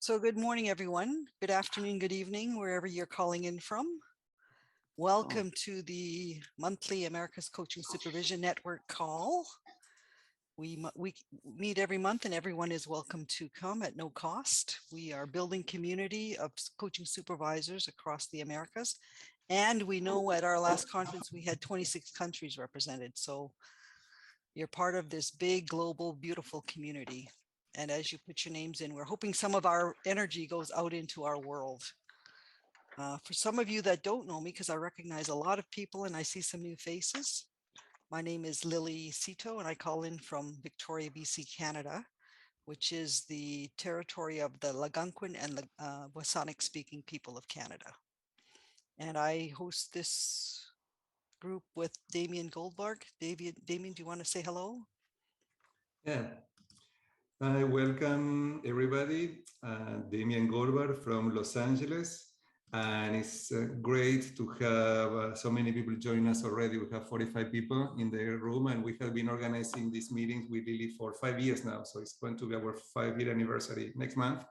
So good morning, everyone. Good afternoon, good evening, wherever you're calling in from. Welcome to the monthly America's Coaching Supervision Network call. We meet every month and everyone is welcome to come at no cost. We are building community of coaching supervisors across the Americas. And we know at our last conference, we had 26 countries represented. So you're part of this big, global, beautiful community. And as you put your names in, we're hoping some of our energy goes out into our world. For some of you that don't know me, because I recognize a lot of people and I see some new faces, my name is Lily Cito and I call in from Victoria, BC, Canada, which is the territory of the Algonquin and the Wasanic speaking people of Canada. And I host this group with Damien Goldberg. Damien, do you want to say hello? Yeah. I welcome everybody. Damien Goldberg from Los Angeles. And it's great to have so many people join us already. We have 45 people in the room, and we have been organizing these meetings with Lily for 5 years now. So it's going to be our 5-year anniversary next month.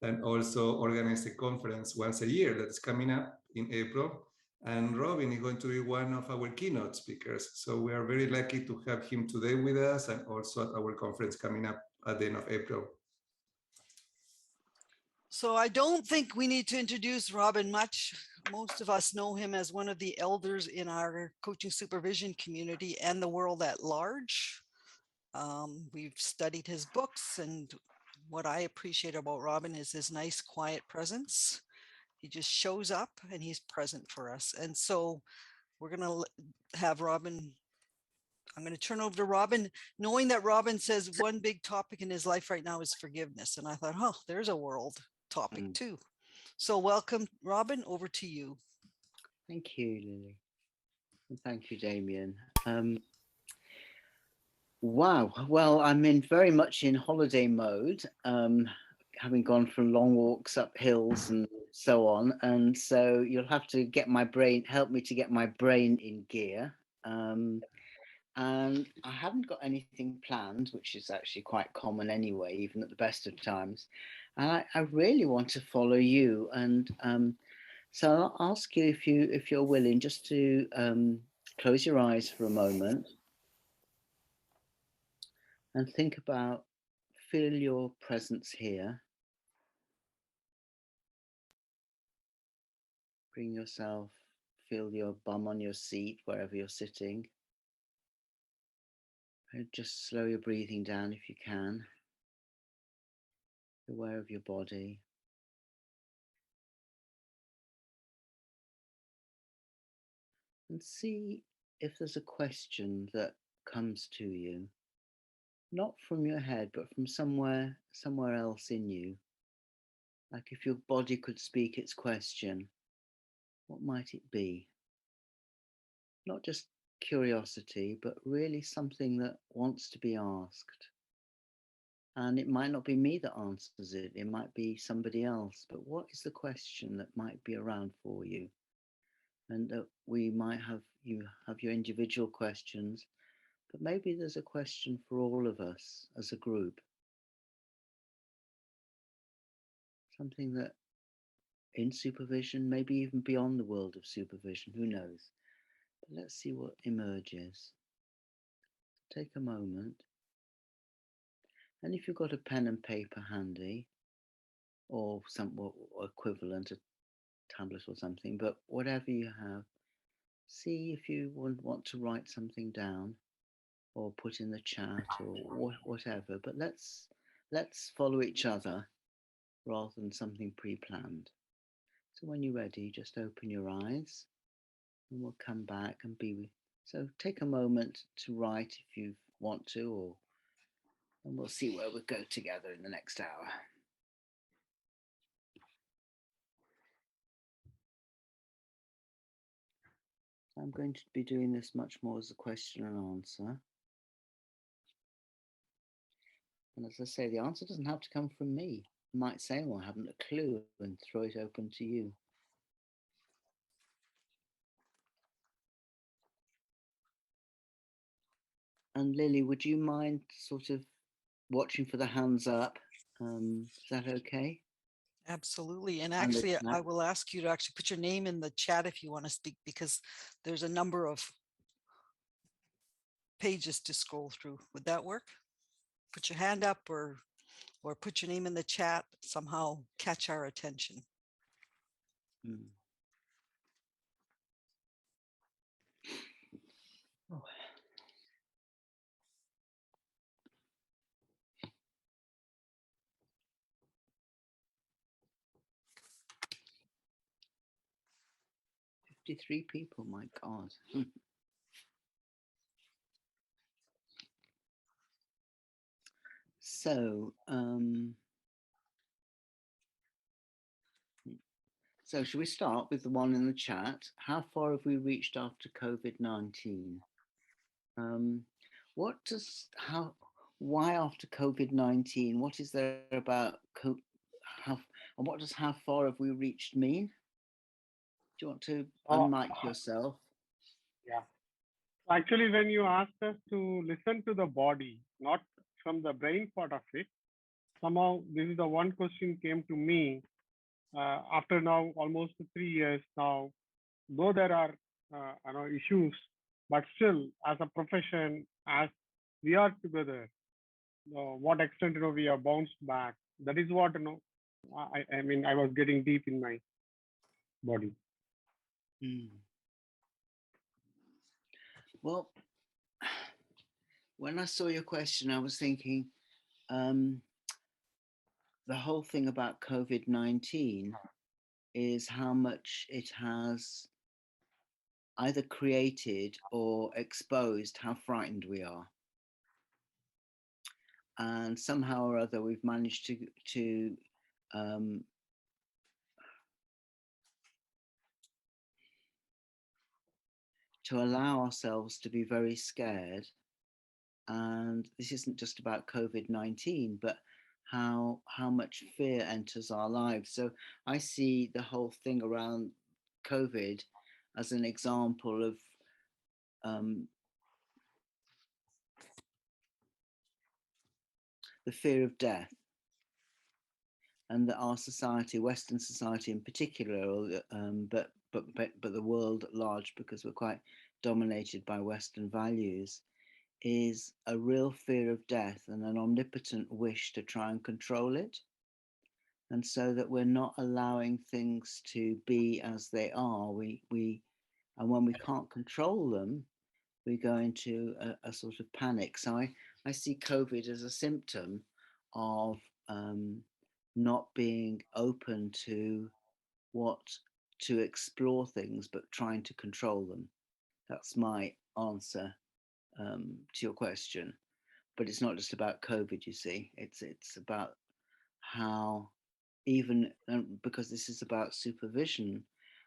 And also organize a conference once a year that is coming up in April. And Robin is going to be one of our keynote speakers. So we are very lucky to have him today with us and also at our conference coming up at the end of April. So I don't think we need to introduce Robin much. Most of us know him as one of the elders in our coaching supervision community and the world at large. We've studied his books, and what I appreciate about Robin is his nice, quiet presence. He just shows up and he's present for us. And so we're going to have Robin. I'm going to turn over to Robin, knowing that Robin says one big topic in his life right now is forgiveness. And I thought, oh, there's a world topic too. So welcome, Robin, over to you. Thank you, Lily. And thank you, Damien. Wow. Well, I'm very much in holiday mode, having gone for long walks up hills and so on. And so you'll have to help me to get my brain in gear. And I haven't got anything planned, which is actually quite common anyway, even at the best of times. And I really want to follow you. And so I'll ask you if you're willing just to close your eyes for a moment and think about, feel your presence here. Bring yourself, feel your bum on your seat wherever you're sitting. And just slow your breathing down if you can. Be aware of your body. And see if there's a question that comes to you, not from your head, but from somewhere else in you. Like if your body could speak its question, what might it be? Not just curiosity, but really something that wants to be asked. And it might not be me that answers it. It might be somebody else. But what is the question that might be around for you? And that we might have your individual questions, but maybe there's a question for all of us as a group. Something that in supervision, maybe even beyond the world of supervision, who knows? But let's see what emerges. Take a moment. And if you've got a pen and paper handy, or some equivalent, a tablet or something, but whatever you have, see if you want to write something down or put in the chat or whatever. But let's follow each other rather than something pre-planned. So when you're ready, just open your eyes and we'll come back and so take a moment to write if you want to, and we'll see where we go together in the next hour. I'm going to be doing this much more as a question and answer. And as I say, the answer doesn't have to come from me. I might say, well, I haven't a clue, and throw it open to you. And Lily, would you mind sort of watching for the hands up Is that okay? Absolutely. And And the actually, I chat? will ask you to actually put your name in the chat if you want to speak, because there's a number of pages to scroll through. Would that work? Put your hand up or put your name in the chat, somehow catch our attention. Mm. Oh. Three people, my God. So, so should we start with the one in the chat? How far have we reached after COVID-19? Why after COVID-19? What is there about, and what does how far have we reached mean? Do you want to unmic yourself? Yeah. Actually, when you asked us to listen to the body, not from the brain part of it, somehow this is the one question came to me after now almost 3 years now. Though there are issues, but still, as a profession, as we are together, what extent we have bounced back. That is what I mean. I was getting deep in my body. Well, when I saw your question, I was thinking the whole thing about COVID-19 is how much it has either created or exposed how frightened we are. And somehow or other, we've managed to allow ourselves to be very scared. And this isn't just about COVID-19, but how much fear enters our lives. So I see the whole thing around COVID as an example of the fear of death, and that our society, Western society in particular, but the world at large, because we're quite dominated by Western values, is a real fear of death and an omnipotent wish to try and control it. And so that we're not allowing things to be as they are. And when we can't control them, we go into a sort of panic. So I see COVID as a symptom of not being open to explore things, but trying to control them. That's my answer to your question. But it's not just about COVID, you see. It's about how, even because this is about supervision,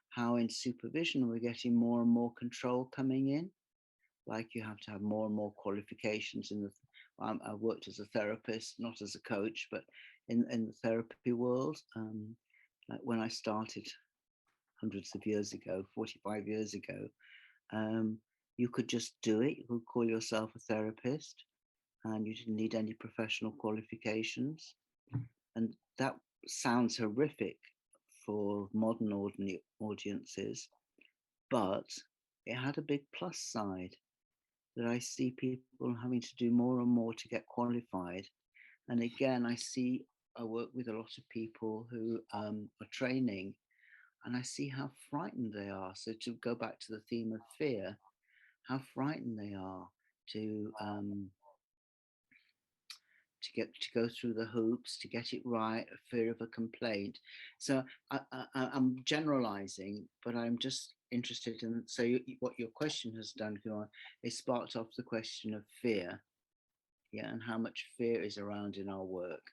how in supervision we're getting more and more control coming in. Like you have to have more and more qualifications in the. I worked as a therapist, not as a coach, but in the therapy world. Like when I started hundreds of years ago, 45 years ago, you could just do it. You could call yourself a therapist, and you didn't need any professional qualifications. And that sounds horrific for modern audiences, but it had a big plus side, that I see people having to do more and more to get qualified. And again, I work with a lot of people who are training, and I see how frightened they are. So to go back to the theme of fear, how frightened they are to go through the hoops, to get it right, a fear of a complaint. So I'm generalizing, but I'm just interested in, so what your question has done, is sparked off the question of fear, yeah, and how much fear is around in our work.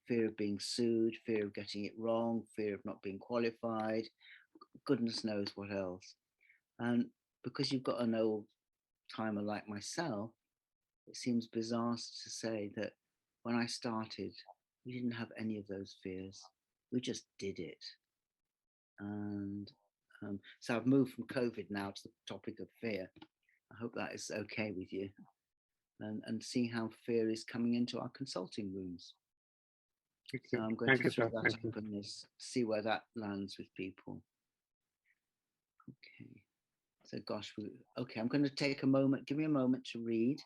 Fear of being sued, fear of getting it wrong, fear of not being qualified, goodness knows what else. And because you've got an old timer like myself, it seems bizarre to say that when I started, we didn't have any of those fears. We just did it. And so I've moved from COVID now to the topic of fear. I hope that is okay with you. And see how fear is coming into our consulting rooms. So I'm going Thank to you, throw sir. that Thank you. open, see where that lands with people. Okay. So gosh, okay, I'm going to take a moment, give me a moment to read.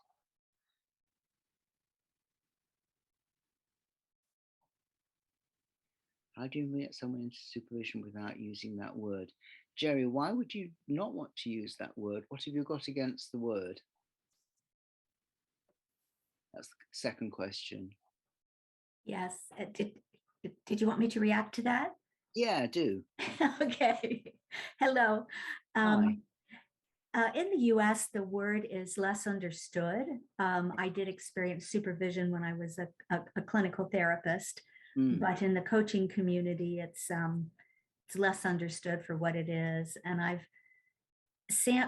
How do you get someone into supervision without using that word? Jerry, why would you not want to use that word? What have you got against the word? That's the second question. Yes. Did you want me to react to that? Yeah, I do. Okay. Hello. Hi. In the US, the word is less understood. I did experience supervision when I was a clinical therapist, but in the coaching community, it's less understood for what it is. And I've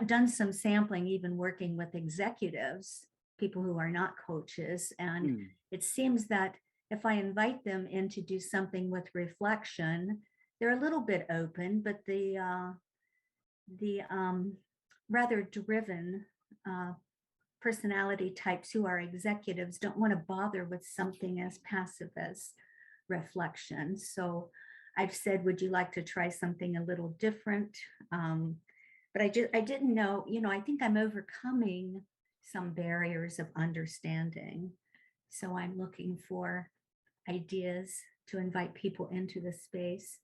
done some sampling, even working with executives, people who are not coaches. And it seems that if I invite them in to do something with reflection, they're a little bit open, but the rather driven personality types who are executives don't want to bother with something as passive as reflection. So I've said, would you like to try something a little different? But I didn't know, I think I'm overcoming some barriers of understanding. So I'm looking for ideas to invite people into the space.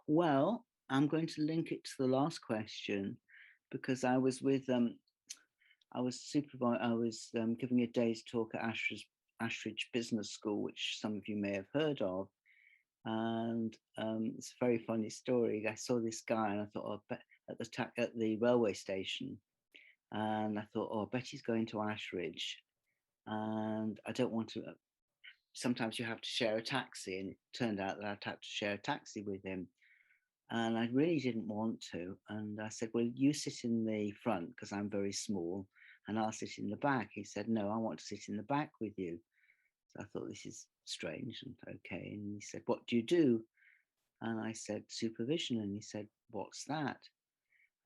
Well, I'm going to link it to the last question because I was with I was giving a day's talk at Ashridge Business School, which some of you may have heard of, and it's a very funny story. I saw this guy, and I thought, at the railway station, and I thought, oh, I bet he's going to Ashridge, and I don't want to. Sometimes you have to share a taxi, and it turned out that I'd have to share a taxi with him. And I really didn't want to. And I said, well, you sit in the front because I'm very small and I'll sit in the back. He said, no, I want to sit in the back with you. So I thought, this is strange and okay. And he said, what do you do? And I said, supervision. And he said, what's that?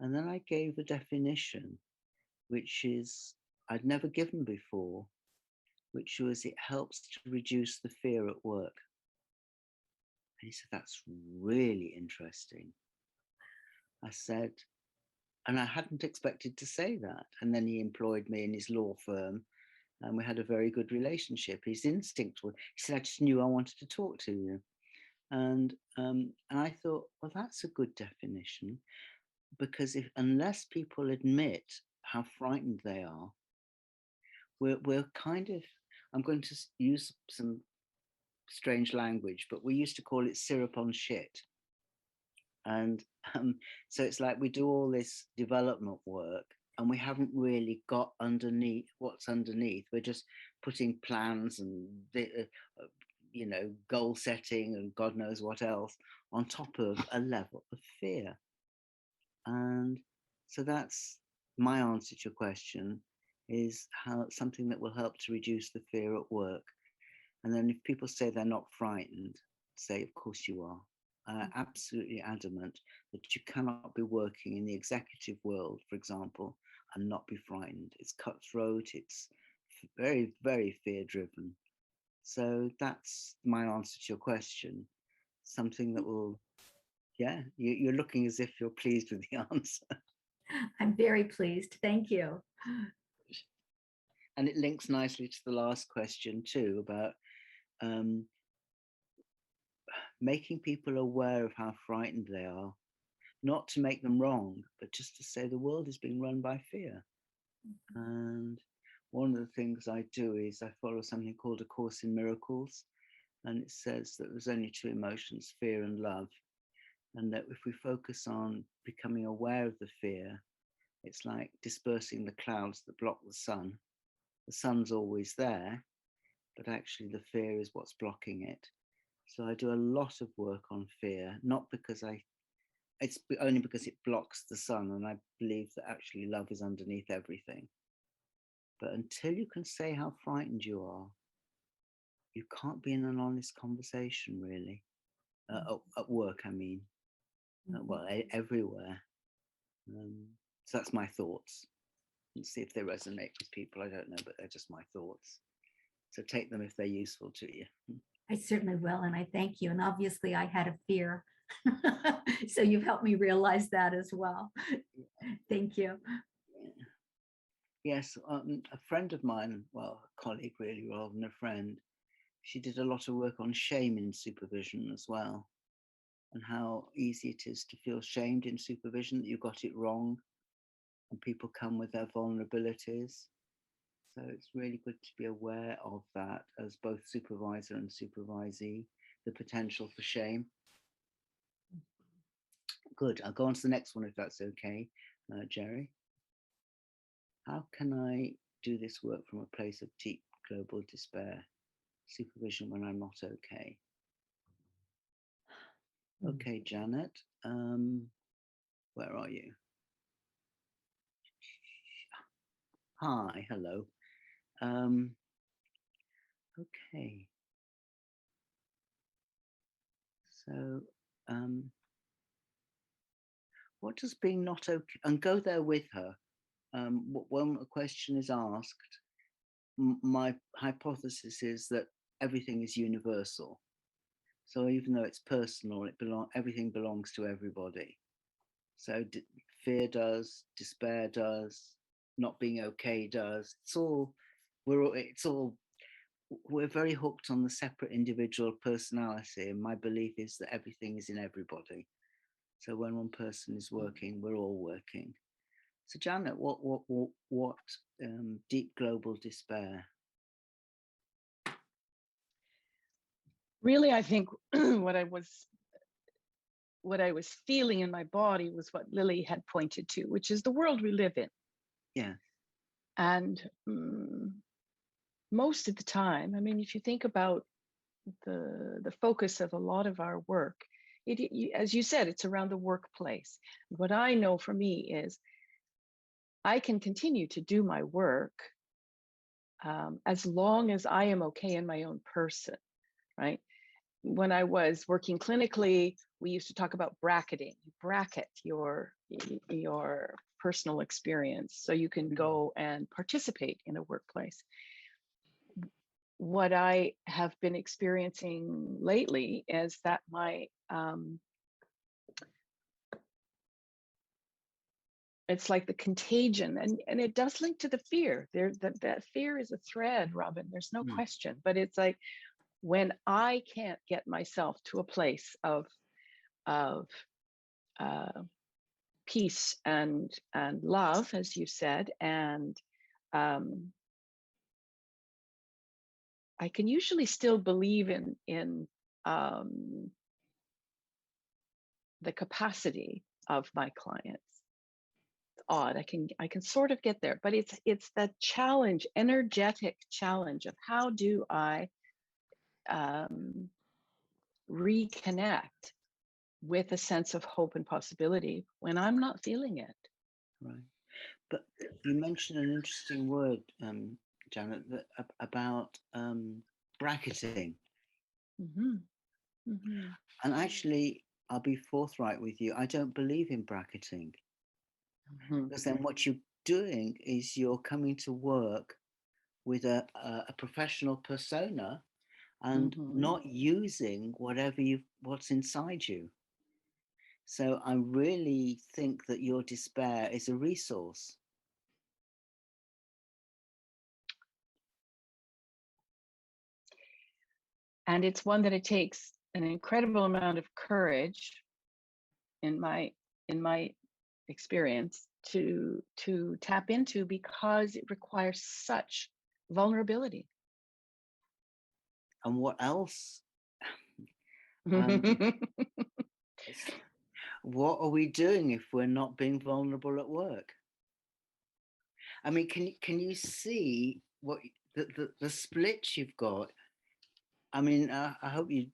And then I gave a definition, which is I'd never given before, which was it helps to reduce the fear at work. And he said, that's really interesting. I said, and I hadn't expected to say that. And then he employed me in his law firm and we had a very good relationship. His instinct was, he said, I just knew I wanted to talk to you. And I thought, well, that's a good definition because unless people admit how frightened they are, we're kind of, I'm going to use some strange language, but we used to call it syrup on shit. And so it's like we do all this development work and we haven't really got underneath what's underneath. We're just putting plans and, goal setting and God knows what else on top of a level of fear. And so that's my answer to your question, is how something that will help to reduce the fear at work. And then if people say they're not frightened, say, of course you are. Absolutely adamant that you cannot be working in the executive world, for example, and not be frightened. It's cutthroat. It's very, very fear driven. So that's my answer to your question. Something that will, yeah, you're looking as if you're pleased with the answer. I'm very pleased. Thank you. And it links nicely to the last question too, about making people aware of how frightened they are, not to make them wrong, but just to say the world is being run by fear. And one of the things I do is I follow something called A Course in Miracles. And it says that there's only two emotions, fear and love. And that if we focus on becoming aware of the fear, it's like dispersing the clouds that block the sun. The sun's always there, but actually the fear is what's blocking it. So I do a lot of work on fear, not because it's only because it blocks the sun. And I believe that actually love is underneath everything. But until you can say how frightened you are, you can't be in an honest conversation, really. At work, I mean. Well, everywhere. So that's my thoughts. Let's see if they resonate with people. I don't know, but they're just my thoughts. So take them if they're useful to you. I certainly will, and I thank you. And obviously I had a fear. So you've helped me realize that as well. Thank you. Yes, a friend of mine, well, a colleague really rather than a friend, she did a lot of work on shame in supervision as well, and how easy it is to feel shamed in supervision that you got it wrong, and people come with their vulnerabilities. So it's really good to be aware of that as both supervisor and supervisee, the potential for shame. Good. I'll go on to the next one if that's okay, Jerry. How can I do this work from a place of deep global despair? Supervision when I'm not okay. Okay, Janet. Where are you? Hi, hello. Okay. So, what does being not okay? And go there with her. When a question is asked, my hypothesis is that everything is universal. So even though it's personal, everything belongs to everybody. So fear does, despair does, not being okay does. We're very hooked on the separate individual personality, and my belief is that everything is in everybody. So when one person is working, we're all working. So Janet, what deep global despair? Really, I think what I was feeling in my body was what Lily had pointed to, which is the world we live in. Yeah. And most of the time, I mean, if you think about the focus of a lot of our work, as you said, it's around the workplace. What I know for me is I can continue to do my work as long as I am okay in my own person, right? When I was working clinically, we used to talk about bracketing. You bracket your personal experience so you can go and participate in a workplace. What I have been experiencing lately is that my it's like the contagion, and it does link to the fear. That fear is a thread, Robin. There's no question. But it's like when I can't get myself to a place of peace and love, as you said, and I can usually still believe in the capacity of my clients. It's odd. I can sort of get there, but it's that challenge, energetic challenge of how do I reconnect with a sense of hope and possibility when I'm not feeling it. Right. But you mentioned an interesting word, Janet, about bracketing. Mm-hmm. Mm-hmm. And actually, I'll be forthright with you. I don't believe in bracketing. Mm-hmm. Because then what you're doing is you're coming to work with a professional persona and not using what's inside you. So I really think that your despair is a resource. And it's one that it takes an incredible amount of courage, in my experience, to tap into, because it requires such vulnerability. And what else? What are we doing if we're not being vulnerable at work? I mean, can you see what the split you've got? I mean, I hope you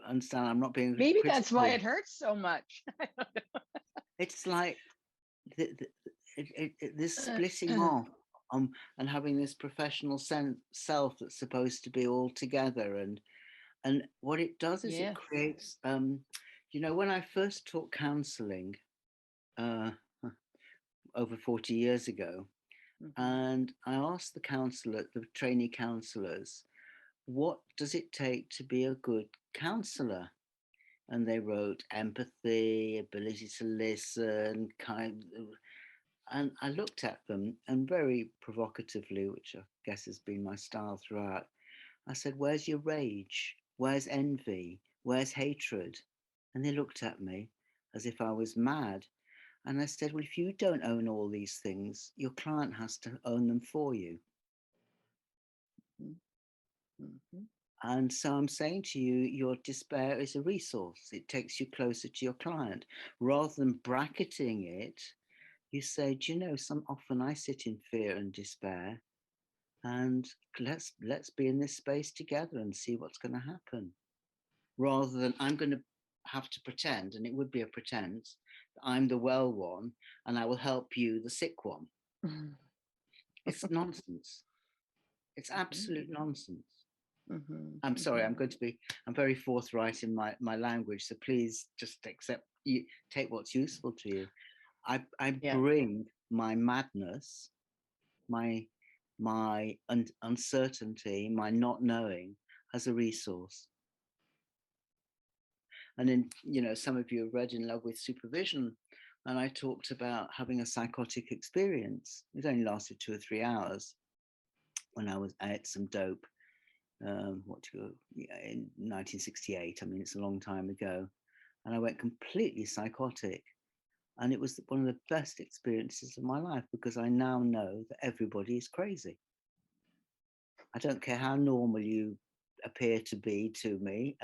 understand. I'm not being maybe critical. that's why it hurts so much. It's like this splitting off and having this professional self that's supposed to be all together, and what it does is it creates you know, when I first taught counseling over 40 years ago, and I asked the trainee counselors, what does it take to be a good counsellor? And they wrote empathy, ability to listen, and I looked at them and very provocatively, which I guess has been my style throughout, I said, where's your rage? Where's envy? Where's hatred? And they looked at me as if I was mad. And I said, well, if you don't own all these things, your client has to own them for you. Mhm. And so I'm saying to you, your despair is a resource. It takes you closer to your client. Rather than bracketing it, you say, do you know, often I sit in fear and despair, and let's be in this space together and see what's going to happen. Rather than I'm going to have to pretend, and it would be a pretense, that I'm the well one and I will help you, the sick one. It's nonsense. It's absolute nonsense. I'm sorry, I'm very forthright in my language, so please just take what's useful to you. I bring my madness, my uncertainty, my not knowing as a resource. And then, some of you have read In Love with Supervision, and I talked about having a psychotic experience. It only lasted 2 or 3 hours when I had some dope. In 1968. I mean, it's a long time ago, and I went completely psychotic. And it was one of the best experiences of my life, because I now know that everybody is crazy. I don't care how normal you appear to be to me.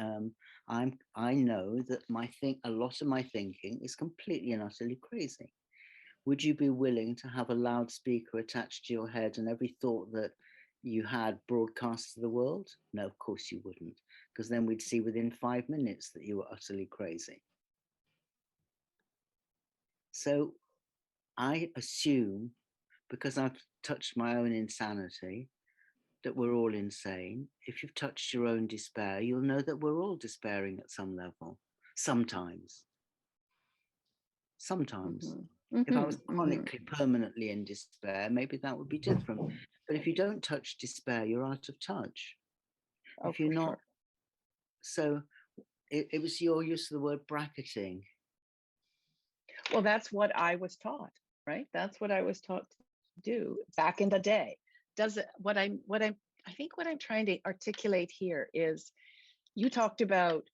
I know that a lot of my thinking is completely and utterly crazy. Would you be willing to have a loudspeaker attached to your head and every thought that you had broadcast to the world? No, of course you wouldn't, because then we'd see within 5 minutes that you were utterly crazy. So I assume, because I've touched my own insanity, that we're all insane. If you've touched your own despair, you'll know that we're all despairing at some level. Sometimes. If I was chronically, permanently in despair, maybe that would be different. But if you don't touch despair, you're out of touch. If you're not, so it was your use of the word bracketing. Well, that's what I was taught, right? That's what I was taught to do back in the day. I think what I'm trying to articulate here is, you talked about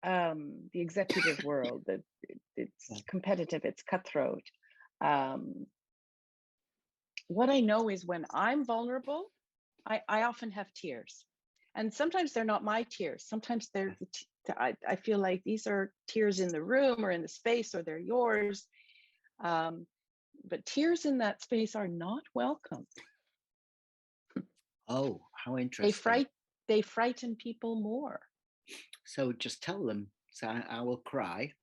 the executive world, that it's competitive, it's cutthroat. What I know is, when I'm vulnerable, I often have tears, and sometimes they're not my tears. Sometimes I feel like these are tears in the room or in the space, or they're yours. But tears in that space are not welcome. Oh, how interesting. They frighten people more. So just tell them. So I will cry.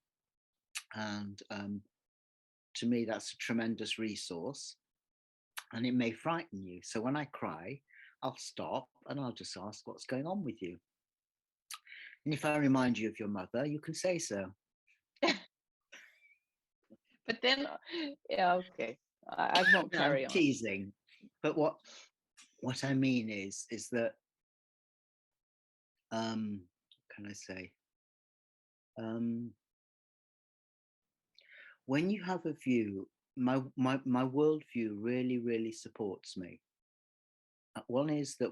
And to me, that's a tremendous resource. And it may frighten you. So when I cry, I'll stop and I'll just ask, what's going on with you? And if I remind you of your mother, you can say so. But then, yeah, okay. I won't carry on. Teasing. But what I mean is that, can I say, when you have a view, my worldview really supports me. One is that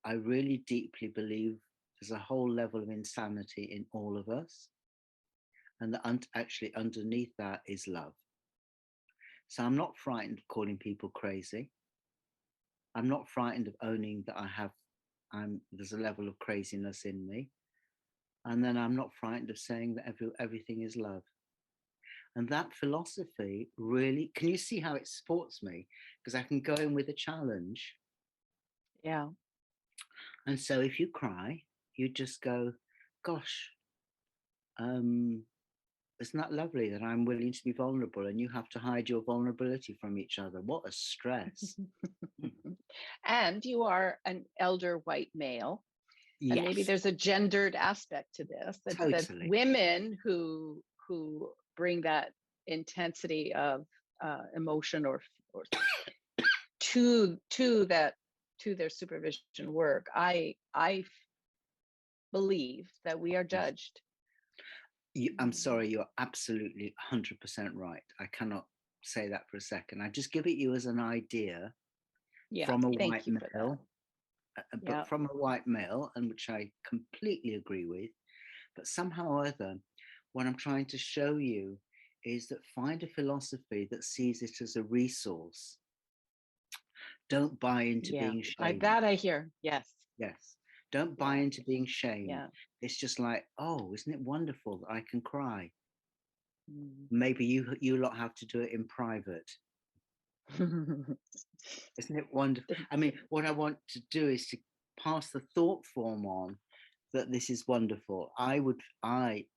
I really deeply believe there's a whole level of insanity in all of us, and that actually underneath that is love. So I'm not frightened of calling people crazy. I'm not frightened of owning that there's a level of craziness in me. And then I'm not frightened of saying that everything is love. And that philosophy really, can you see how it supports me? Because I can go in with a challenge. Yeah. And so if you cry, you just go, gosh, isn't that lovely that I'm willing to be vulnerable and you have to hide your vulnerability from each other? What a stress. And you are an elder white male. Yes. And maybe there's a gendered aspect to this, that women who bring that intensity of emotion or to to their supervision work, I believe that we are judged. I'm sorry, you're absolutely 100% right. I cannot say that for a second. I just give it you as an idea from a white male, but from a white male, and which I completely agree with. But somehow or other, what I'm trying to show you is that find a philosophy that sees it as a resource. Don't buy into being shamed. That I hear. Yes. Yes. Don't buy into being shamed. Yeah. It's just like, oh, isn't it wonderful that I can cry? Maybe you lot have to do it in private. Isn't it wonderful? I mean, what I want to do is to pass the thought form on that this is wonderful. Well,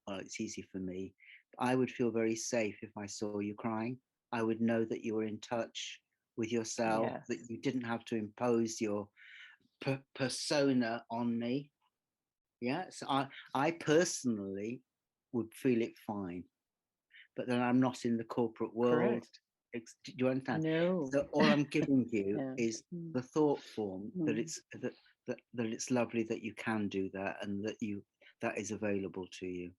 it's easy for me. I would feel very safe if I saw you crying. I would know that you were in touch with yourself, that you didn't have to impose your persona on me. Yeah, so I personally would feel it fine, but then I'm not in the corporate world. Do you understand? No. So all I'm giving you is the thought form that it's that it's lovely that you can do that, and that is available to you.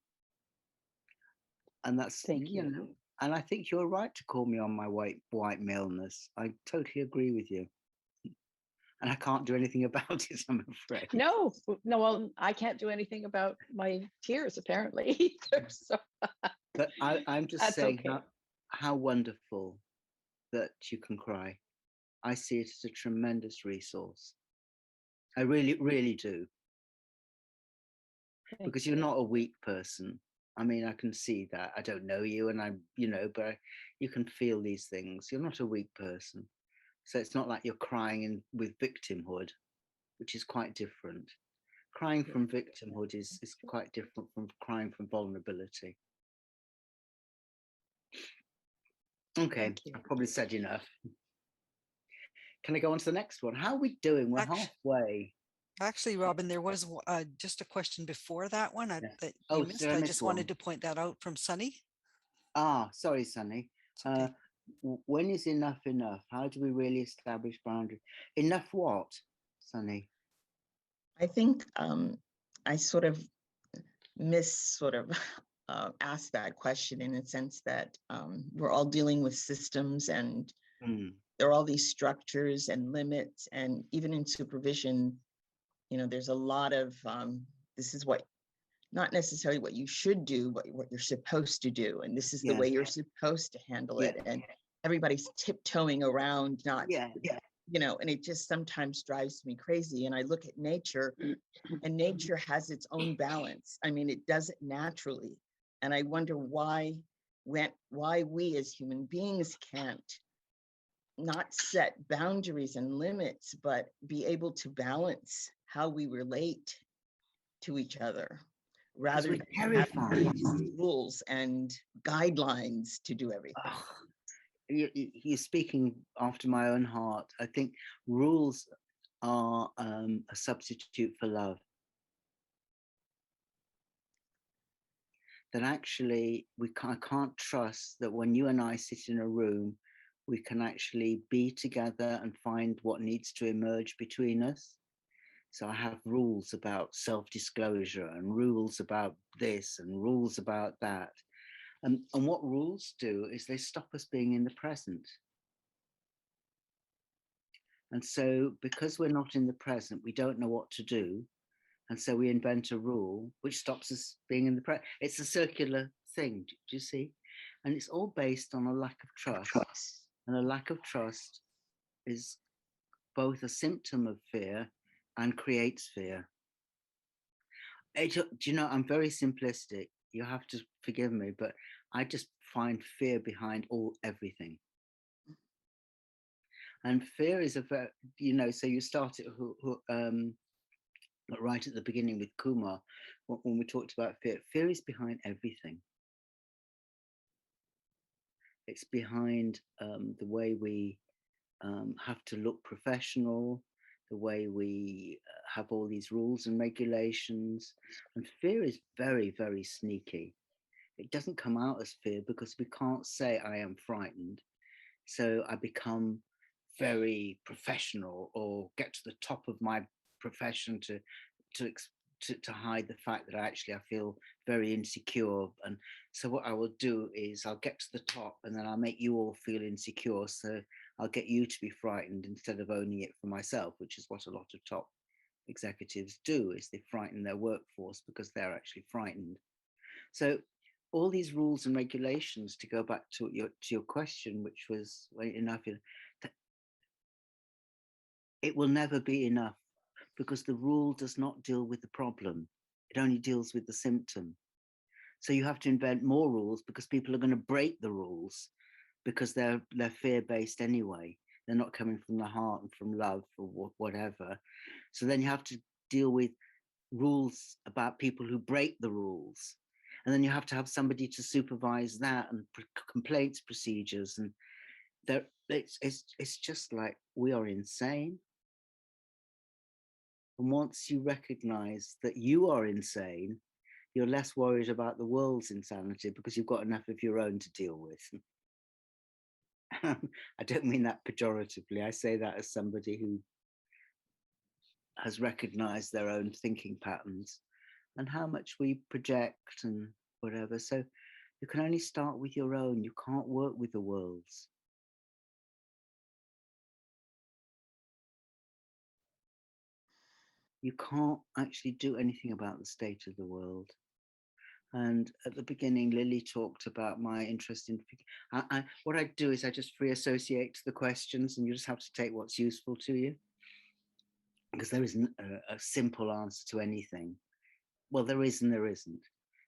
And that's you know, and I think you're right to call me on my white maleness. I totally agree with you. And I can't do anything about it, I'm afraid. No, well, I can't do anything about my tears apparently either. So. But I'm just saying how wonderful that you can cry. I see it as a tremendous resource. I really, really do. Because you're not a weak person. I mean, I can see that. I don't know you, and but you can feel these things. You're not a weak person. So it's not like you're crying with victimhood, which is quite different. Crying from victimhood is quite different from crying from vulnerability. Okay, I've probably said enough. Can I go on to the next one? How are we doing? We're halfway. Actually, Robin, there was just a question before that one that you missed. I just wanted to point that out from Sunny. Ah, sorry, Sunny. Okay. When is enough enough? How do we really establish boundaries? Enough what, Sunny? I think I sort of asked that question in a sense that we're all dealing with systems, and there are all these structures and limits, and even in supervision, there's a lot of this is what, not necessarily what you should do, but what you're supposed to do, and this is the way you're supposed to handle it, and everybody's tiptoeing around, and it just sometimes drives me crazy. And I look at nature, and nature has its own balance. I mean, it does it naturally. And I wonder why we as human beings can't not set boundaries and limits, but be able to balance how we relate to each other, rather than having rules and guidelines to do everything. You're speaking after my own heart. I think rules are a substitute for love. That actually I can't trust that when you and I sit in a room, we can actually be together and find what needs to emerge between us. So I have rules about self-disclosure, and rules about this, and rules about that. And what rules do is they stop us being in the present. And so because we're not in the present, we don't know what to do. And so we invent a rule which stops us being in the present. It's a circular thing, do you see? And it's all based on a lack of trust. And a lack of trust is both a symptom of fear and creates fear. Do you know, I'm very simplistic. You have to forgive me, but I just find fear behind everything. And fear is so you start it right at the beginning with Kumar, when we talked about fear. Fear is behind everything. It's behind the way we have to look professional, the way we have all these rules and regulations. And fear is very, very sneaky. It doesn't come out as fear because we can't say I am frightened. So I become very professional or get to the top of my profession to hide the fact that I feel very insecure. And so what I will do is I'll get to the top and then I'll make you all feel insecure. So I'll get you to be frightened instead of owning it for myself, which is what a lot of top executives do, is they frighten their workforce because they're actually frightened. So all these rules and regulations, to go back to your question, which was enough, it will never be enough, because the rule does not deal with the problem. It only deals with the symptom. So you have to invent more rules because people are going to break the rules because they're fear-based anyway. They're not coming from the heart and from love or whatever. So then you have to deal with rules about people who break the rules. And then you have to have somebody to supervise that, and complaints procedures. And it's just like, we are insane. And once you recognize that you are insane, you're less worried about the world's insanity because you've got enough of your own to deal with. I don't mean that pejoratively. I say that as somebody who has recognized their own thinking patterns and how much we project and whatever. So you can only start with your own. You can't work with the world's. You can't actually do anything about the state of the world. And at the beginning, Lily talked about my interest in, what I do is I just free associate the questions, and you just have to take what's useful to you, because there isn't a simple answer to anything. Well, there is and there isn't.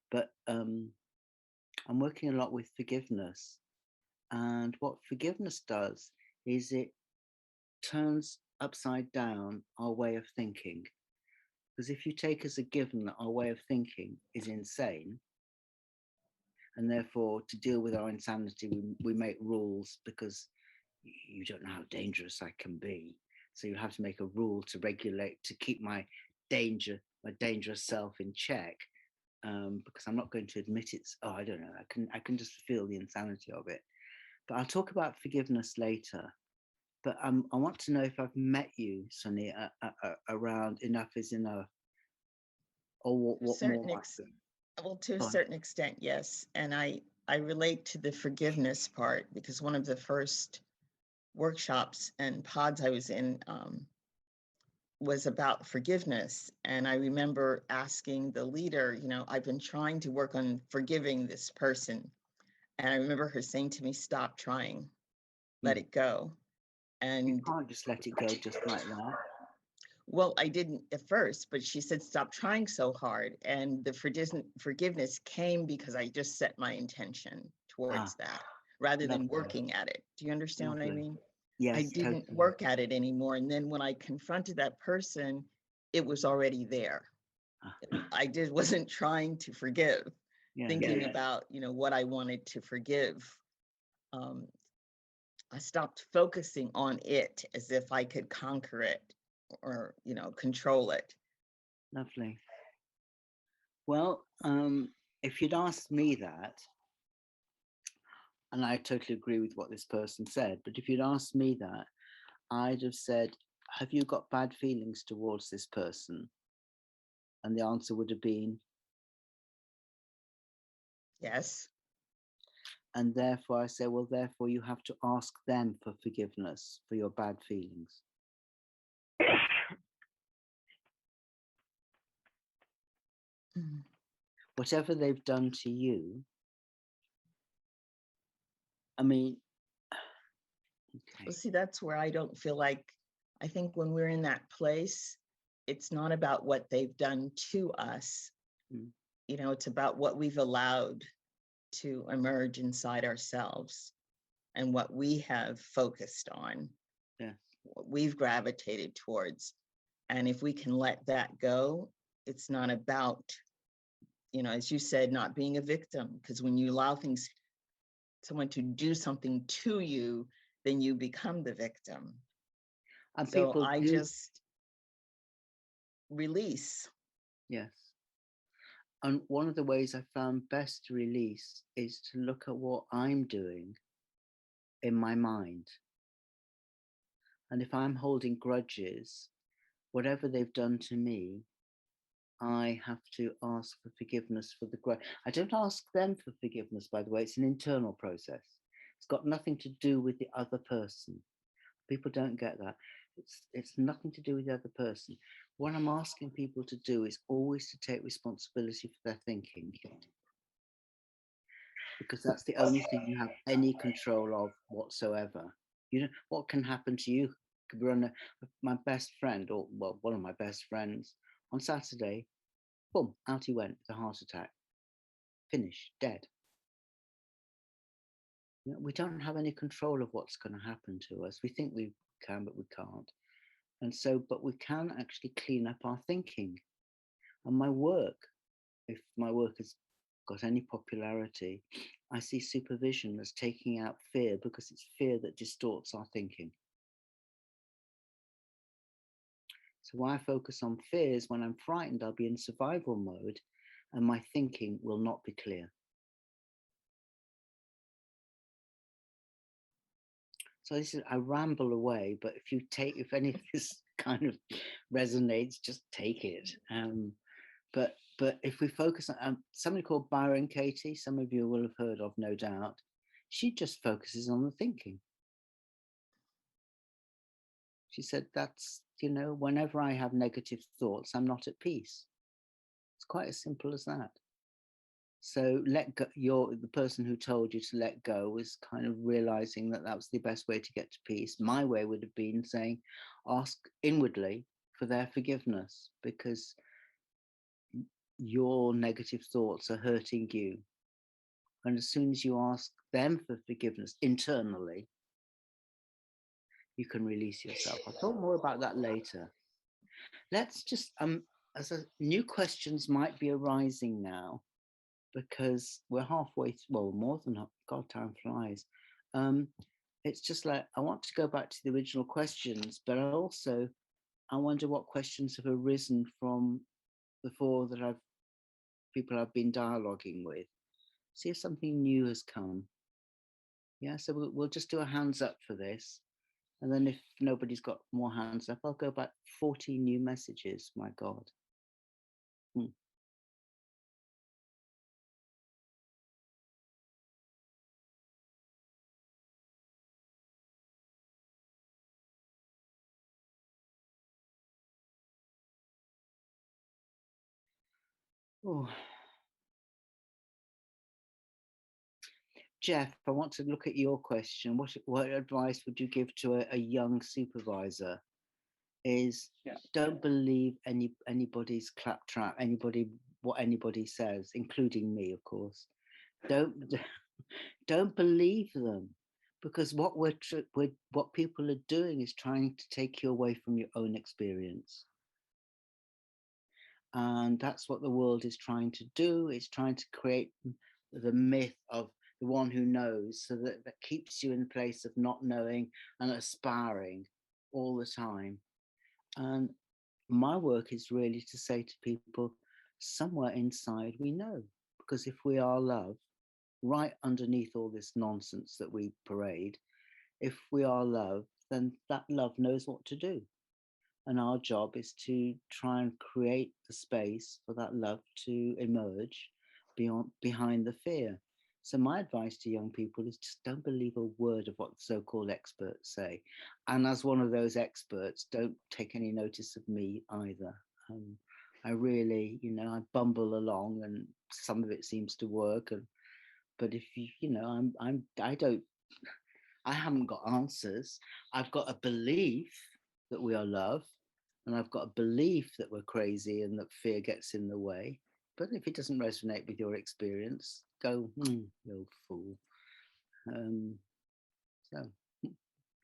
But I'm working a lot with forgiveness. And what forgiveness does is it turns upside down our way of thinking. Because if you take as a given that our way of thinking is insane, and therefore to deal with our insanity, we make rules because you don't know how dangerous I can be. So you have to make a rule to regulate, to keep my dangerous self in check, because I'm not going to admit it's, I don't know, I can just feel the insanity of it. But I'll talk about forgiveness later. But I want to know if I've met you, Sonny, around enough is enough, or what more? Well, to a certain extent, yes. And I relate to the forgiveness part, because one of the first workshops and pods I was in was about forgiveness. And I remember asking the leader, I've been trying to work on forgiving this person. And I remember her saying to me, stop trying, let it go. And you can't just let it go just like that. Well, I didn't at first, but she said, stop trying so hard. And the forgiveness came because I just set my intention towards that rather than working at it. Do you understand what I mean? Yes, I didn't work at it anymore. And then when I confronted that person, it was already there. I wasn't trying to forgive, thinking about, what I wanted to forgive. I stopped focusing on it as if I could conquer it or, control it. Lovely. Well, if you'd asked me that, and I totally agree with what this person said, but if you'd asked me that, I'd have said, have you got bad feelings towards this person? And the answer would have been yes. And therefore I say, well, therefore you have to ask them for forgiveness for your bad feelings. Whatever they've done to you, I mean, okay. Well, see, that's where I don't feel like, I think when we're in that place, it's not about what they've done to us. It's about what we've allowed to emerge inside ourselves and what we have focused on, what we've gravitated towards. And if we can let that go, it's not about, as you said, not being a victim, because when you allow someone to do something to you, then you become the victim. And so I just release. Yes. And one of the ways I found best to release is to look at what I'm doing in my mind. And if I'm holding grudges, whatever they've done to me, I have to ask for forgiveness for the grudge. I don't ask them for forgiveness, by the way. It's an internal process. It's got nothing to do with the other person. People don't get that. It's nothing to do with the other person. What I'm asking people to do is always to take responsibility for their thinking, because that's the only thing you have any control of whatsoever. You know, what can happen to you could be my best friend, or well, one of my best friends, on Saturday, boom, out he went with a heart attack. Finished, dead. You know, we don't have any control of what's going to happen to us. We think we can, but we can't. And so, but we can actually clean up our thinking. And my work, if my work has got any popularity, I see supervision as taking out fear, because it's fear that distorts our thinking. So why I focus on fears, when I'm frightened, I'll be in survival mode and my thinking will not be clear. So this is, I ramble away, but if any of this kind of resonates, just take it. But if we focus on somebody called Byron Katie, some of you will have heard of, no doubt, she just focuses on the thinking. She said, that's, you know, whenever I have negative thoughts, I'm not at peace. It's quite as simple as that. So let go, the person who told you to let go was kind of realizing that that was the best way to get to peace. My way would have been saying, ask inwardly for their forgiveness, because your negative thoughts are hurting you. And as soon as you ask them for forgiveness internally, you can release yourself. I'll talk more about that later. Let's just, new questions might be arising now, because we're halfway, well, more than, God, time flies. It's just like, I want to go back to the original questions, but also I wonder what questions have arisen from before that people I've been dialoguing with. See if something new has come. Yeah, so we'll just do a hands up for this. And then if nobody's got more hands up, I'll go back 40 new messages, my God. Oh. Jeff, I want to look at your question. What advice would you give to a young supervisor? Don't believe anybody's claptrap, what anybody says, including me, of course. Don't believe them, because what people are doing is trying to take you away from your own experience. And that's what the world is trying to do. It's trying to create the myth of the one who knows, so that keeps you in a place of not knowing and aspiring all the time. And my work is really to say to people, somewhere inside we know, because if we are love, right underneath all this nonsense that we parade, if we are love, then that love knows what to do. And our job is to try and create the space for that love to emerge behind the fear. So my advice to young people is just don't believe a word of what the so-called experts say. And as one of those experts, don't take any notice of me either. I really, I bumble along, and some of it seems to work. But if I haven't got answers. I've got a belief that we are love, and I've got a belief that we're crazy and that fear gets in the way. But if it doesn't resonate with your experience, go, you old fool.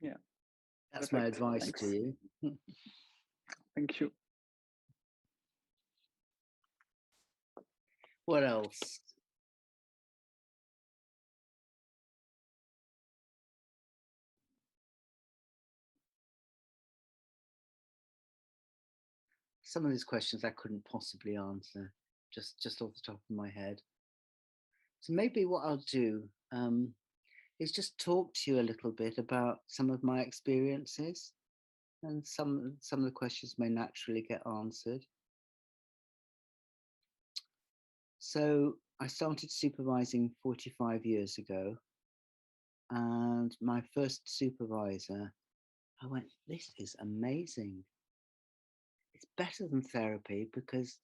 Yeah, that's my advice. Thanks. To you. Thank you. What else? Some of these questions I couldn't possibly answer, just off the top of my head. So maybe what I'll do is just talk to you a little bit about some of my experiences. And some of the questions may naturally get answered. So I started supervising 45 years ago, and my first supervisor, I went, this is amazing. It's better than therapy because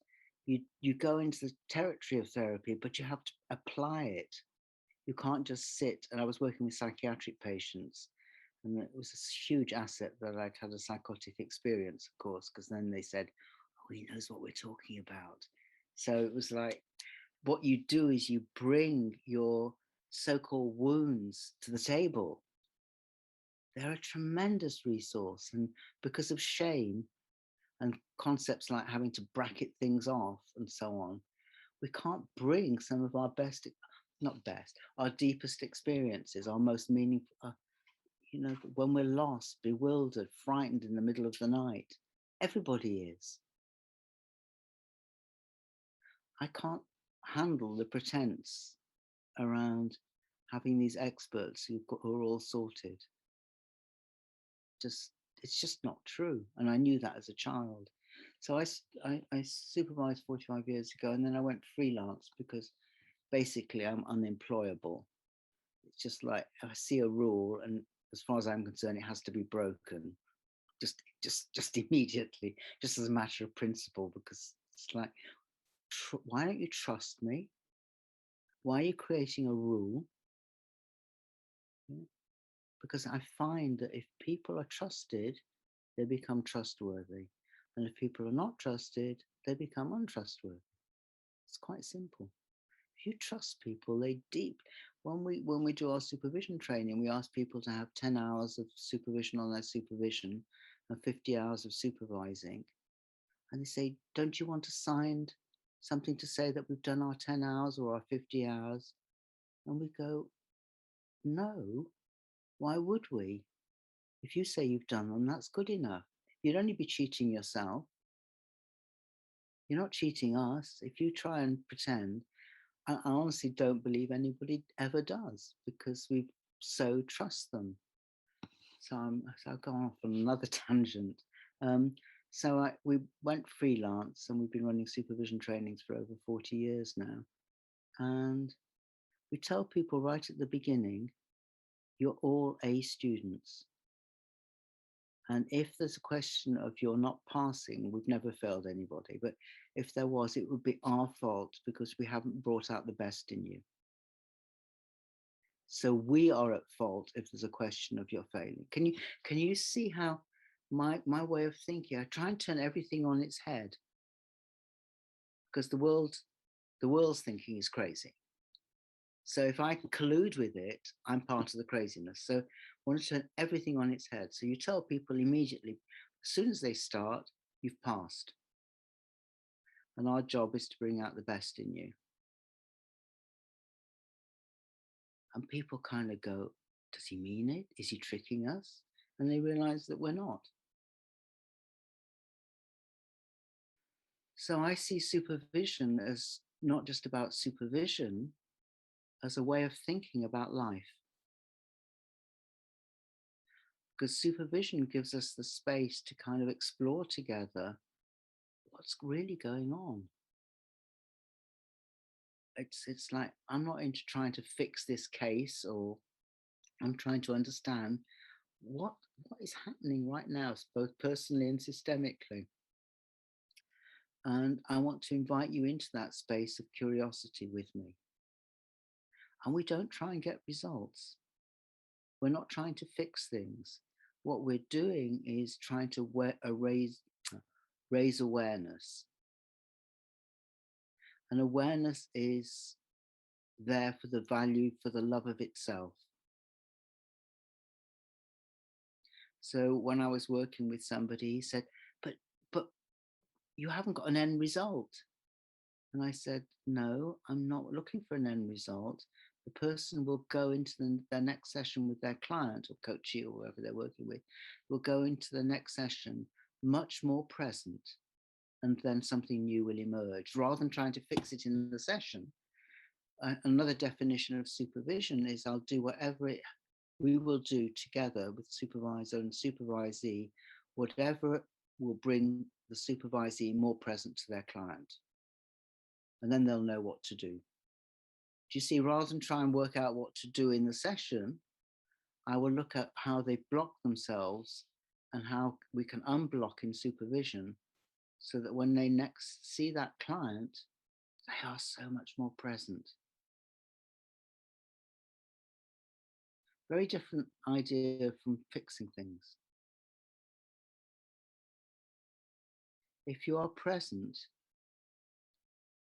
you go into the territory of therapy, but you have to apply it. You can't just sit. And I was working with psychiatric patients, and it was a huge asset that I'd had a psychotic experience, of course, because then they said, oh, he knows what we're talking about. So it was like, what you do is you bring your so-called wounds to the table. They're a tremendous resource. And because of shame and concepts like having to bracket things off and so on, we can't bring some of our best, not best, our deepest experiences, our most meaningful, you know, when we're lost, bewildered, frightened in the middle of the night. Everybody is. I can't handle the pretense around having these experts who are all sorted. It's just not true. And I knew that as a child. So I supervised 45 years ago, and then I went freelance because basically I'm unemployable. It's just like I see a rule, and as far as I'm concerned, it has to be broken just immediately, just as a matter of principle, because it's like, why don't you trust me? Why are you creating a rule? Because I find that if people are trusted, they become trustworthy. And if people are not trusted, they become untrustworthy. It's quite simple. If you trust people, they deep. When we do our supervision training, we ask people to have 10 hours of supervision on their supervision and 50 hours of supervising. And they say, don't you want to sign something to say that we've done our 10 hours or our 50 hours? And we go, no, why would we? If you say you've done them, that's good enough. You'd only be cheating yourself. You're not cheating us. If you try and pretend, I honestly don't believe anybody ever does, because we so trust them. So I'll go off on another tangent. We went freelance, and we've been running supervision trainings for over 40 years now. And we tell people right at the beginning, you're all A students. And if there's a question of you're not passing, we've never failed anybody. But if there was, it would be our fault because we haven't brought out the best in you. So we are at fault if there's a question of you're failing. Can you see how my way of thinking, I try and turn everything on its head, because the world's thinking is crazy. So if I collude with it, I'm part of the craziness. So I want to turn everything on its head. So you tell people immediately, as soon as they start, you've passed. And our job is to bring out the best in you. And people kind of go, does he mean it? Is he tricking us? And they realize that we're not. So I see supervision as not just about supervision, as a way of thinking about life. Because supervision gives us the space to kind of explore together what's really going on. It's like, I'm not into trying to fix this case, or I'm trying to understand what is happening right now, both personally and systemically. And I want to invite you into that space of curiosity with me. And we don't try and get results. We're not trying to fix things. What we're doing is trying to raise awareness. And awareness is there for the value, for the love of itself. So when I was working with somebody, he said, but you haven't got an end result. And I said, no, I'm not looking for an end result. The person will go into their next session with their client or coachee or whoever they're working with, will go into the next session much more present, and then something new will emerge, rather than trying to fix it in the session. Another definition of supervision is I'll do whatever we will do together with supervisor and supervisee, whatever will bring the supervisee more present to their client. And then they'll know what to do. Do you see, rather than try and work out what to do in the session, I will look at how they block themselves and how we can unblock in supervision so that when they next see that client, they are so much more present. Very different idea from fixing things. If you are present,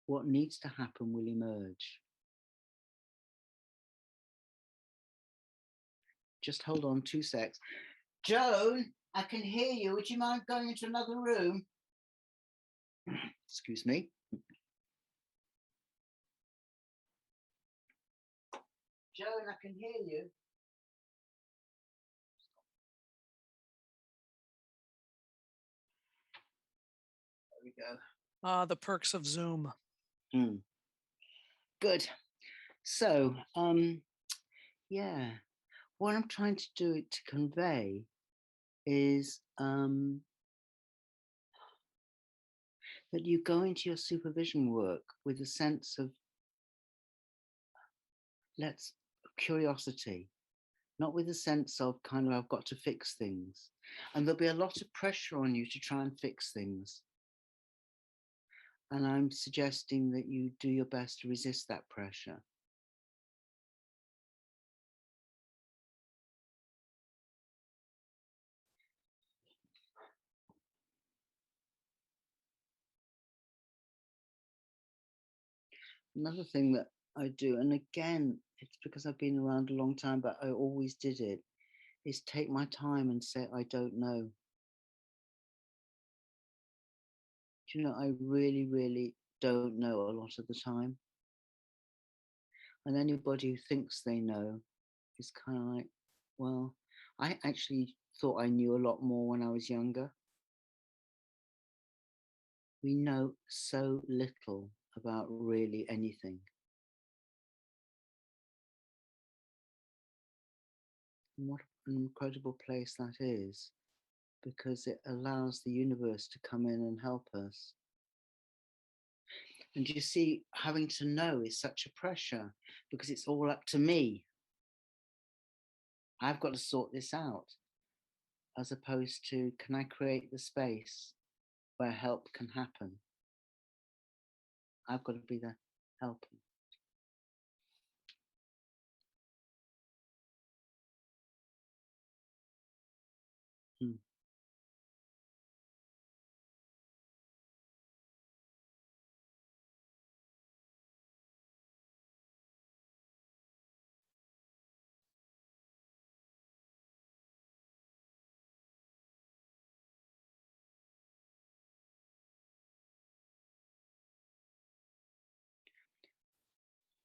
what needs to happen will emerge. Just hold on 2 secs. Joan, I can hear you. Would you mind going into another room? Excuse me. Joan, I can hear you. There we go. The perks of Zoom. Good. So, yeah, what I'm trying to do to convey is that you go into your supervision work with a sense of curiosity, not with a sense of kind of I've got to fix things. And there'll be a lot of pressure on you to try and fix things. And I'm suggesting that you do your best to resist that pressure. Another thing that I do, and again, it's because I've been around a long time, but I always did it, is take my time and say, I don't know. Do you know, I really, really don't know a lot of the time. And anybody who thinks they know is kind of like, well, I actually thought I knew a lot more when I was younger. We know so little about really anything. And what an incredible place that is, because it allows the universe to come in and help us. And you see, having to know is such a pressure because it's all up to me. I've got to sort this out, as opposed to, can I create the space where help can happen? I've got to be the helper.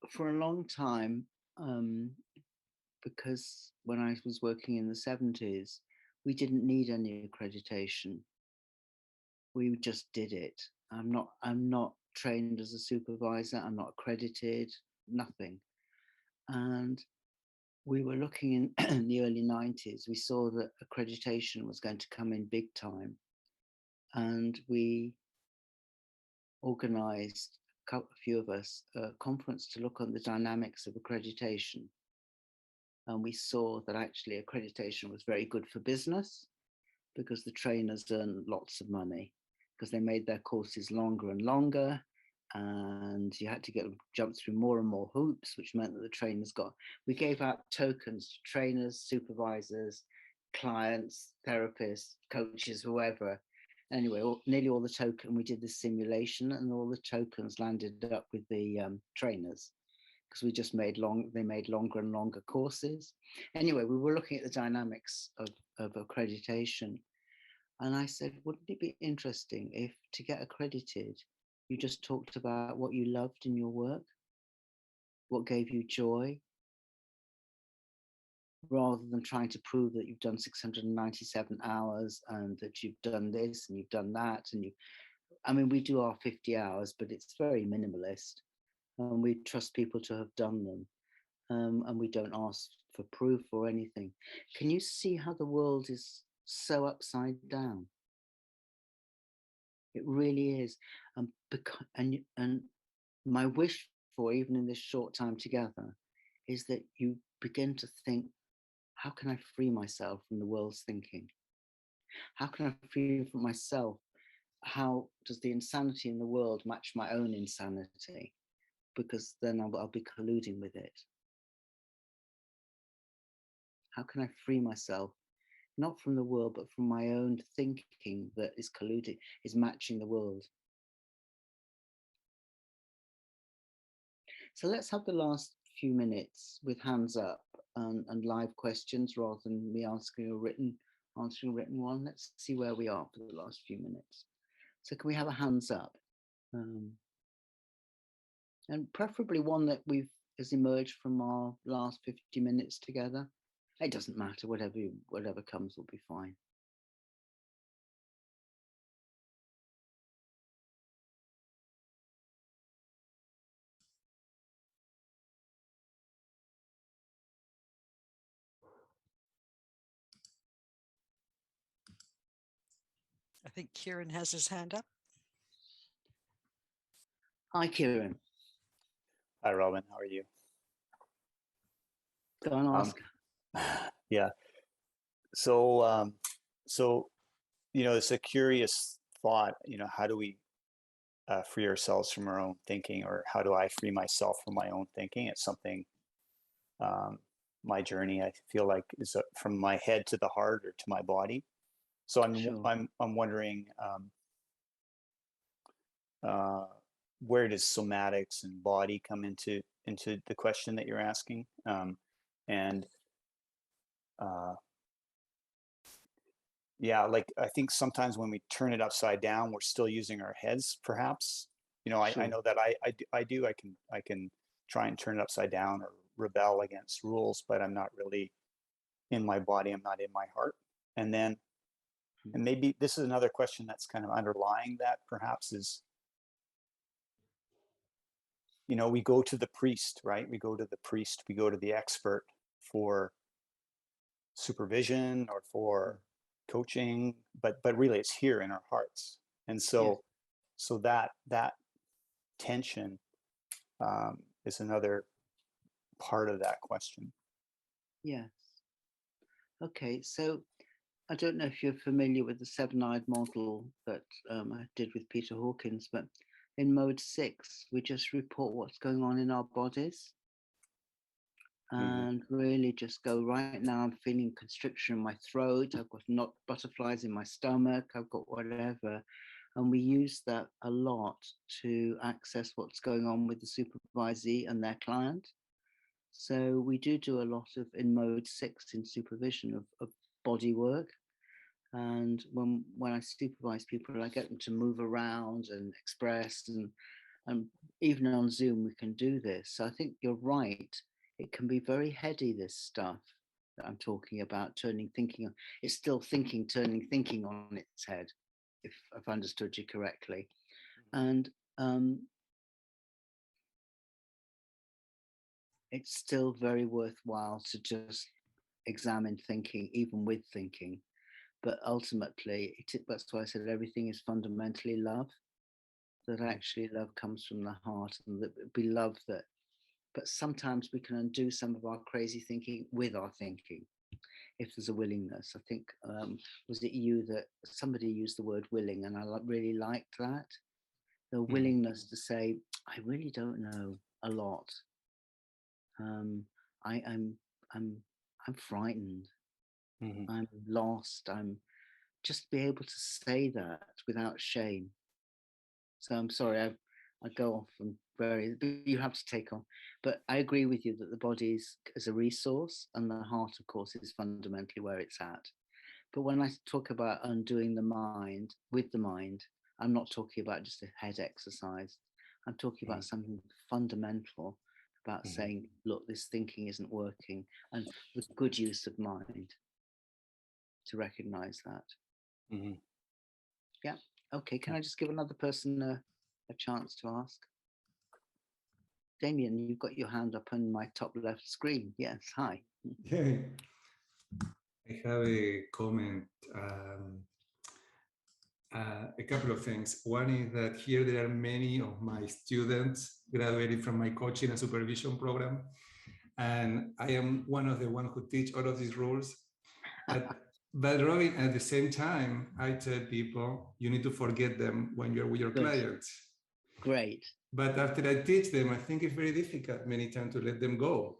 For a long time, because when I was working in the 70s, we didn't need any accreditation. We just did it. I'm not trained as a supervisor. I'm not accredited, nothing. And we were looking in the early 90s. We saw that accreditation was going to come in big time. And we organized, a few of us, a conference to look on the dynamics of accreditation. And we saw that actually accreditation was very good for business because the trainers earned lots of money because they made their courses longer and longer, and you had to jump through more and more hoops, which meant that the trainers we gave out tokens to trainers, supervisors, clients, therapists, coaches, whoever. Anyway, nearly all the token, we did this simulation and all the tokens landed up with the trainers because we just they made longer and longer courses. Anyway, we were looking at the dynamics of accreditation. And I said, wouldn't it be interesting if to get accredited, you just talked about what you loved in your work, what gave you joy, rather than trying to prove that you've done 697 hours and that you've done this and you've done that. I mean, we do our 50 hours, but it's very minimalist. And we trust people to have done them. And we don't ask for proof or anything. Can you see how the world is so upside down. It really is. And my wish for, even in this short time together, is that you begin to think, how can I free myself from the world's thinking? How can I free from myself? How does the insanity in the world match my own insanity? Because then I'll be colluding with it. How can I free myself, not from the world, but from my own thinking that is colluding, is matching the world? So let's have the last few minutes with hands up and live questions rather than me answering a written one. Let's see where we are for the last few minutes. So can we have a hands up? And preferably one that has emerged from our last 50 minutes together. It doesn't matter, whatever comes will be fine. I think Kieran has his hand up. Hi, Kieran. Hi, Robin. How are you? Go on, ask. Yeah. So, it's a curious thought. How do we free ourselves from our own thinking, or how do I free myself from my own thinking? It's something. My journey, I feel like, is from my head to the heart or to my body. So I'm wondering, where does somatics and body come into the question that you're asking? Yeah, like I think sometimes when we turn it upside down, we're still using our heads, perhaps. I know that I can try and turn it upside down or rebel against rules, but I'm not really in my body. I'm not in my heart. And then, and maybe this is another question that's kind of underlying that, perhaps, is, we go to the priest, right? We go to the priest, we go to the expert for supervision or for coaching, but really it's here in our hearts. And so, that tension is another part of that question. Yes. Okay, so I don't know if you're familiar with the 7-eyed model that I did with Peter Hawkins, but in mode 6, we just report what's going on in our bodies. And really just go, right now I'm feeling constriction in my throat, I've got butterflies in my stomach, I've got whatever. And we use that a lot to access what's going on with the supervisee and their client. So we do a lot of, in mode 6 in supervision, of body work. And when I supervise people, I get them to move around and express, and even on Zoom we can do this. So I think you're right. It can be very heady, this stuff that I'm talking about, turning thinking. It's still thinking, turning thinking on its head, if I've understood you correctly. And it's still very worthwhile to just examine thinking, even with thinking. But ultimately, that's why I said everything is fundamentally love, that actually love comes from the heart, and that we love that. But sometimes we can undo some of our crazy thinking with our thinking, if there's a willingness. I think, was it you that somebody used the word willing, and I really liked that. The willingness to say, I really don't know a lot. I'm frightened. I'm lost. I'm just be able to say that without shame. So I'm sorry, I go off and you have to take on. But I agree with you that the body is a resource, and the heart, of course, is fundamentally where it's at. But when I talk about undoing the mind with the mind, I'm not talking about just a head exercise. I'm talking about something fundamental, about saying, look, this thinking isn't working, and the good use of mind to recognize that. Yeah. Okay. Can I just give another person a chance to ask? Damien, you've got your hand up on my top left screen. Yes. Hi. Yeah. I have a comment. A couple of things. One is that here there are many of my students graduating from my coaching and supervision program, and I am one of the ones who teach all of these rules. But Robin, at the same time, I tell people you need to forget them when you're with your clients. Great. But after I teach them, I think it's very difficult many times to let them go.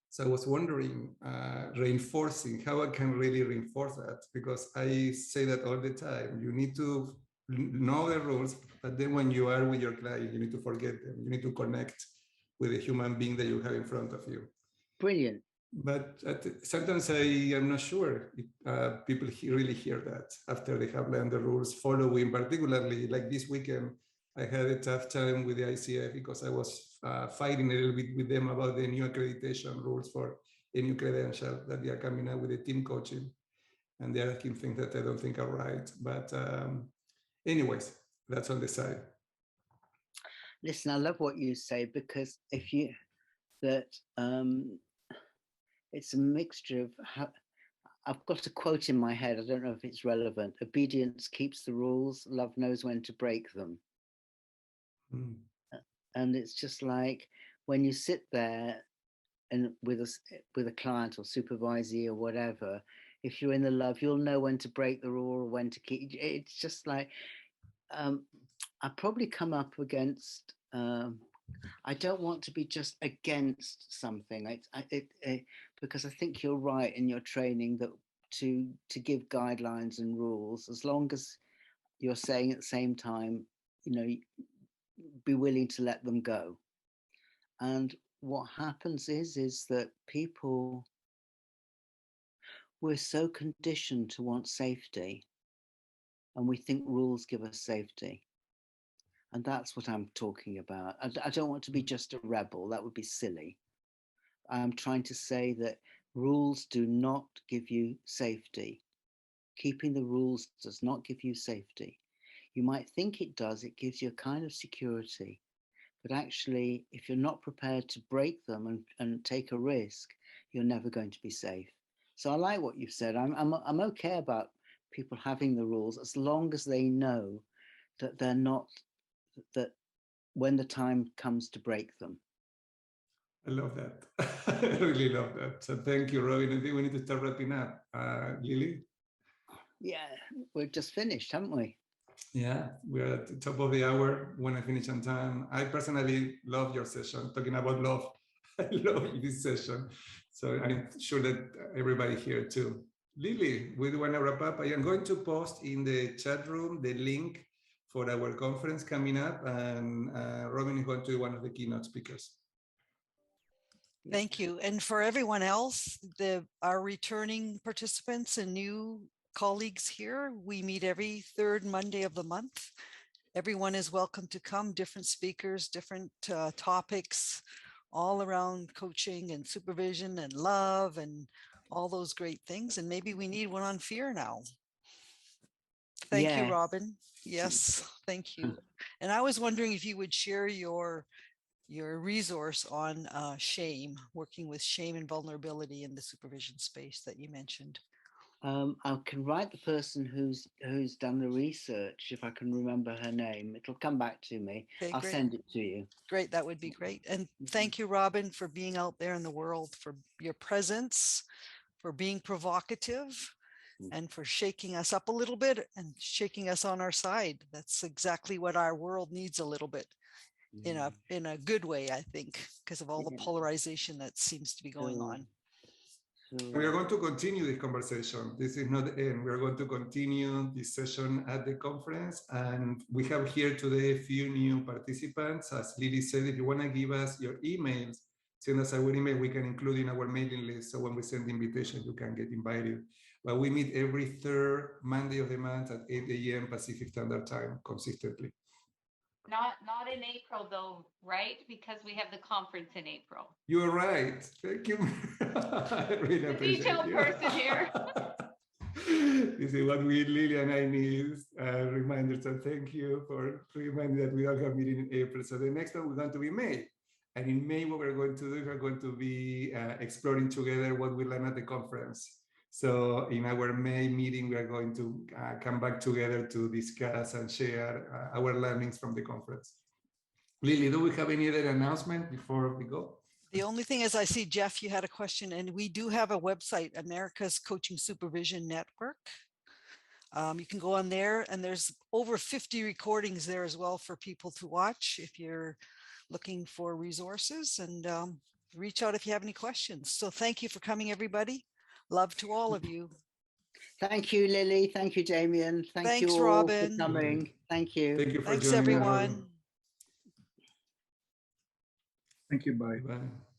So I was wondering, reinforcing how I can really reinforce that, because I say that all the time. You need to know the rules, but then when you are with your client, you need to forget them. You need to connect with the human being that you have in front of you. Brilliant. But sometimes I am not sure if people really hear that after they have learned the rules, following, particularly like this weekend. I had a tough time with the ICF because I was fighting a little bit with them about the new accreditation rules for a new credential that they are coming out with the team coaching. And they're asking things that I don't think are right. But anyways, that's on the side. Listen, I love what you say, because if you, it's a mixture of how, I've got a quote in my head. I don't know if it's relevant. Obedience keeps the rules. Love knows when to break them. And it's just like when you sit there and with a client or supervisee or whatever, if you're in the love, you'll know when to break the rule or when to keep. It's just like I probably come up against. I don't want to be just against something. Because I think you're right in your training that to give guidelines and rules, as long as you're saying at the same time, be willing to let them go. And what happens is that people, we're so conditioned to want safety, and we think rules give us safety. And that's what I'm talking about. I don't want to be just a rebel. That would be silly. I'm trying to say that rules do not give you safety. Keeping the rules does not give you safety. You might think it does. It gives you a kind of security. But actually, if you're not prepared to break them and take a risk, you're never going to be safe. So I like what you've said. I'm okay about people having the rules as long as they know that they're not, that when the time comes to break them. I love that. I really love that. So thank you, Robin. I think we need to start wrapping up. Lily? Yeah, we've just finished, haven't we? Yeah, we're at the top of the hour. When I finish on time. I personally love your session, talking about love. I love this session. So I'm sure that everybody here too. Lily, we want to wrap up. I am going to post in the chat room the link for our conference coming up, and Robin is going to be one of the keynote speakers. Thank you. And for everyone else, our returning participants and new colleagues here, we meet every third Monday of the month. Everyone is welcome to come, different speakers, different topics, all around coaching and supervision and love and all those great things. And maybe we need one on fear now. Thank you, Robin. Yes, thank you. And I was wondering if you would share your resource on shame, working with shame and vulnerability in the supervision space that you mentioned. I can write the person who's done the research, if I can remember her name. It'll come back to me. Okay, I'll send it to you. Great, that would be great. And thank you, Robin, for being out there in the world, for your presence, for being provocative, and for shaking us up a little bit and shaking us on our side. That's exactly what our world needs a little bit. In a good way, I think, because of all the polarization that seems to be going on. We are going to continue this conversation. This is not the end. We are going to continue this session at the conference. And we have here today a few new participants. As Lily said, if you want to give us your emails, send us our email. We can include in our mailing list. So when we send the invitation, you can get invited. But we meet every third Monday of the month at 8 a.m. Pacific Standard Time consistently. Not in April though, right? Because we have the conference in April. You are right. Thank you. I really appreciate detailed person here. This is what Lily and I need reminders. So thank you for reminding that we don't have meeting in April. So the next one we're going to be May. And in May, what we're going to do, we're going to be exploring together what we learned at the conference. So in our May meeting, we are going to come back together to discuss and share our learnings from the conference. Lily, do we have any other announcement before we go? The only thing is I see, Jeff, you had a question, and we do have a website, America's Coaching Supervision Network. You can go on there, and there's over 50 recordings there as well for people to watch if you're looking for resources, and reach out if you have any questions. So thank you for coming, everybody. Love to all of you. Thank you, Lily. Thank you, Damien. Thank you Thanks, all Robin. for coming. Thank you. Thank you for Thanks, joining us, Robin. everyone. Thank you. Bye. Bye.